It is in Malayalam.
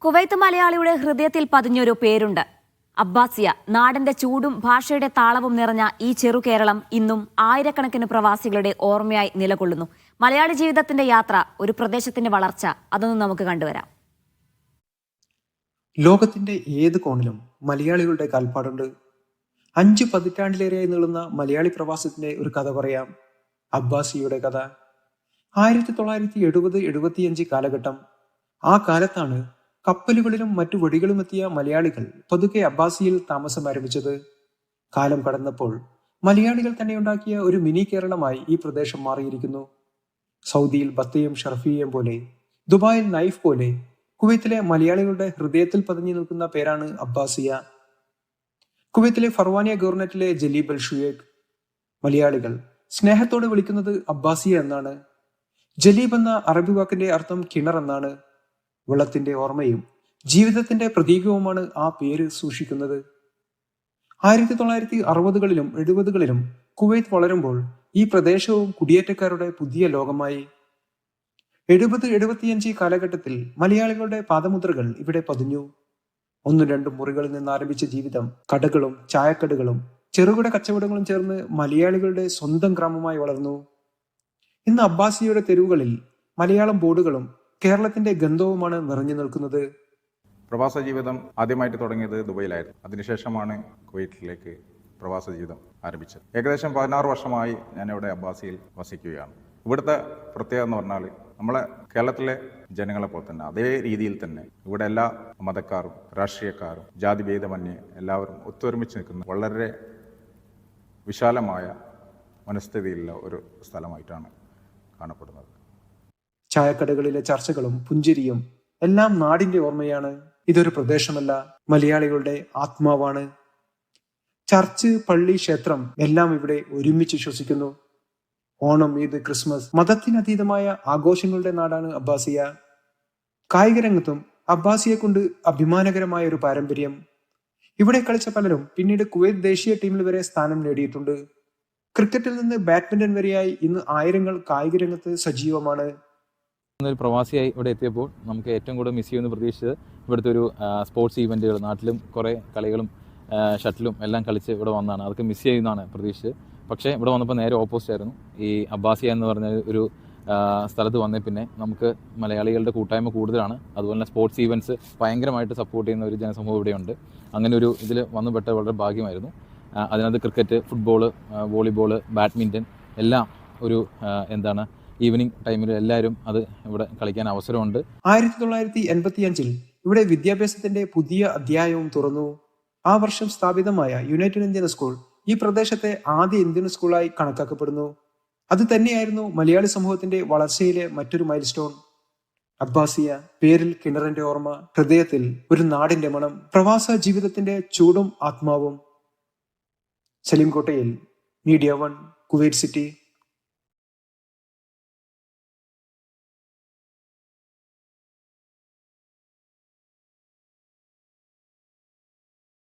കുവൈത്ത് മലയാളിയുടെ ഹൃദയത്തിൽ പതിഞ്ഞൊരു പേരുണ്ട്, അബ്ബാസിയ. നാടിന്റെ ചൂടും ഭാഷയുടെ താളവും നിറഞ്ഞ ഈ ചെറു കേരളം ഇന്നും ആയിരക്കണക്കിന് പ്രവാസികളുടെ ഓർമ്മയായി നിലകൊള്ളുന്നു. മലയാളി ജീവിതത്തിന്റെ യാത്ര, ഒരു പ്രദേശത്തിന്റെ വളർച്ച, അതൊന്നും നമുക്ക് കണ്ടുവരാം. ലോകത്തിന്റെ ഏത് കോണിലും മലയാളികളുടെ കാൽപ്പാടുണ്ട്. 5 പതിറ്റാണ്ടിലേറെയായി നീളുന്ന മലയാളി പ്രവാസത്തിന്റെ ഒരു കഥ പറയാം. അബ്ബാസിയുടെ കഥ. 1970-75 കാലഘട്ടം. ആ കാലത്താണ് കപ്പലുകളിലും മറ്റു വഴികളും എത്തിയ മലയാളികൾ പതുക്കെ അബ്ബാസിയിൽ താമസം ആരംഭിച്ചത്. കാലം കടന്നപ്പോൾ മലയാളികൾ തന്നെ ഉണ്ടാക്കിയ ഒരു മിനി കേരളമായി ഈ പ്രദേശം മാറിയിരിക്കുന്നു. സൗദിയിൽ ബത്തയും ഷർഫിയയും പോലെ, ദുബായിൽ നൈഫ് പോലെ, കുവൈത്തിലെ മലയാളികളുടെ ഹൃദയത്തിൽ പതിഞ്ഞു നിൽക്കുന്ന പേരാണ് അബ്ബാസിയ. കുവൈത്തിലെ ഫർവാനിയ ഗവർണറ്റിലെ ജലീബ് അൽ ഷുയേഖ്. മലയാളികൾ സ്നേഹത്തോടെ വിളിക്കുന്നത് അബ്ബാസിയ എന്നാണ്. ജലീബ് എന്ന അറബി വാക്കിന്റെ അർത്ഥം കിണർ എന്നാണ്. വെള്ളത്തിന്റെ ഓർമ്മയും ജീവിതത്തിന്റെ പ്രതീകവുമാണ് ആ പേര് സൂക്ഷിക്കുന്നത്. 1960കളിലും 70കളിലും കുവൈത്ത് വളരുമ്പോൾ ഈ പ്രദേശവും കുടിയേറ്റക്കാരുടെ പുതിയ ലോകമായി. 70-75 കാലഘട്ടത്തിൽ മലയാളികളുടെ പാദമുദ്രകൾ ഇവിടെ പതിഞ്ഞു. 1-2 മുറികളിൽ നിന്ന് ആരംഭിച്ച ജീവിതം കടകളും ചായക്കടകളും ചെറുകിട കച്ചവടങ്ങളും ചേർന്ന് മലയാളികളുടെ സ്വന്തം ഗ്രാമമായി വളർന്നു. ഇന്ന് അബ്ബാസിയുടെ തെരുവുകളിൽ മലയാളം ബോർഡുകളും കേരളത്തിന്റെ ഗന്ധവുമാണ് നിറഞ്ഞു നിൽക്കുന്നത്. പ്രവാസ ജീവിതം ആദ്യമായിട്ട് തുടങ്ങിയത് ദുബൈയിലായിരുന്നു. അതിനുശേഷമാണ് കുവൈറ്റിലേക്ക് പ്രവാസ ജീവിതം ആരംഭിച്ചത്. ഏകദേശം 16 വർഷമായി ഞാനിവിടെ അബ്ബാസിയിൽ വസിക്കുകയാണ്. ഇവിടുത്തെ പ്രത്യേകത എന്ന് പറഞ്ഞാൽ നമ്മളെ കേരളത്തിലെ ജനങ്ങളെ പോലെ തന്നെ അതേ രീതിയിൽ തന്നെ ഇവിടെ എല്ലാ മതക്കാരും രാഷ്ട്രീയക്കാരും ജാതിഭേദമന്യേ എല്ലാവരും ഒത്തൊരുമിച്ച് നിൽക്കുന്ന വളരെ വിശാലമായ മനസ്ഥിതിയുള്ള ഒരു സ്ഥലമായിട്ടാണ് കാണപ്പെടുന്നത്. ചായക്കടകളിലെ ചർച്ചകളും പുഞ്ചിരിയും എല്ലാം നാടിന്റെ ഓർമ്മയാണ്. ഇതൊരു പ്രദേശമല്ല, മലയാളികളുടെ ആത്മാവാണ്. ചർച്ച്, പള്ളി, ക്ഷേത്രം എല്ലാം ഇവിടെ ഒരുമിച്ച് ശ്വസിക്കുന്നു. ഓണം, ഈദ്, ക്രിസ്മസ്, മതത്തിനതീതമായ ആഘോഷങ്ങളുടെ നാടാണ് അബ്ബാസിയ. കായിക രംഗത്തും അബ്ബാസിയെ കൊണ്ട് അഭിമാനകരമായ ഒരു പാരമ്പര്യം. ഇവിടെ കളിച്ച പലരും പിന്നീട് കുവൈത്ത് ദേശീയ ടീമിൽ വരെ സ്ഥാനം നേടിയിട്ടുണ്ട്. ക്രിക്കറ്റിൽ നിന്ന് ബാഡ്മിന്റൺ വരെയായി ഇന്ന് ആയിരങ്ങൾ കായിക രംഗത്ത് സജീവമാണ്. ഒരു പ്രവാസിയായി ഇവിടെ എത്തിയപ്പോൾ നമുക്ക് ഏറ്റവും കൂടുതൽ മിസ് ചെയ്യുമെന്ന് പ്രതീക്ഷിച്ചത് ഇവിടുത്തെ ഒരു സ്പോർട്സ് ഈവൻറ്റുകൾ, നാട്ടിലും കുറേ കളികളും ഷട്ടിലും എല്ലാം കളിച്ച് ഇവിടെ വന്നതാണ്. അതൊക്കെ മിസ് ചെയ്യുന്നതാണ് പ്രതീക്ഷിച്ചത്. പക്ഷേ ഇവിടെ വന്നപ്പോൾ നേരെ ഓപ്പോസിറ്റ് ആയിരുന്നു. ഈ അബ്ബാസിയ എന്ന് പറഞ്ഞ ഒരു സ്ഥലത്ത് വന്നേ പിന്നെ നമുക്ക് മലയാളികളുടെ കൂട്ടായ്മ കൂടുതലാണ്. അതുപോലെ തന്നെ സ്പോർട്സ് ഈവൻറ്റ്സ് ഭയങ്കരമായിട്ട് സപ്പോർട്ട് ചെയ്യുന്ന ഒരു ജനസമൂഹം ഇവിടെയുണ്ട്. അങ്ങനെ ഒരു ഇതിൽ വന്നുപെട്ട വളരെ ഭാഗ്യമായിരുന്നു. അതിനകത്ത് ക്രിക്കറ്റ്, ഫുട്ബോള്, വോളിബോള്, ബാഡ്മിൻ്റൺ എല്ലാം ഒരു ഈവനിങ് ടൈമിൽ എല്ലാവരും അത് ഇവിടെ കളിക്കാൻ അവസരമുണ്ട്. 1985 ഇവിടെ വിദ്യാഭ്യാസത്തിന്റെ പുതിയ അധ്യായവും തുറന്നു. ആ വർഷം സ്ഥാപിതമായ യുണൈറ്റഡ് ഇന്ത്യൻ സ്കൂൾ ഈ പ്രദേശത്തെ ആദ്യ ഇന്ത്യൻ സ്കൂളായി കണക്കാക്കപ്പെടുന്നു. അത് തന്നെയായിരുന്നു മലയാളി സമൂഹത്തിന്റെ വളർച്ചയിലെ മറ്റൊരു മൈൽ സ്റ്റോൺ. അബ്ബാസിയ, പേരിൽ കിണറിന്റെ ഓർമ്മ, ഹൃദയത്തിൽ ഒരു നാടിന്റെ മണം, പ്രവാസ ജീവിതത്തിന്റെ ചൂടും ആത്മാവും. സലീം കോട്ടയിൽ, മീഡിയ 1, കുവൈറ്റ് സിറ്റി.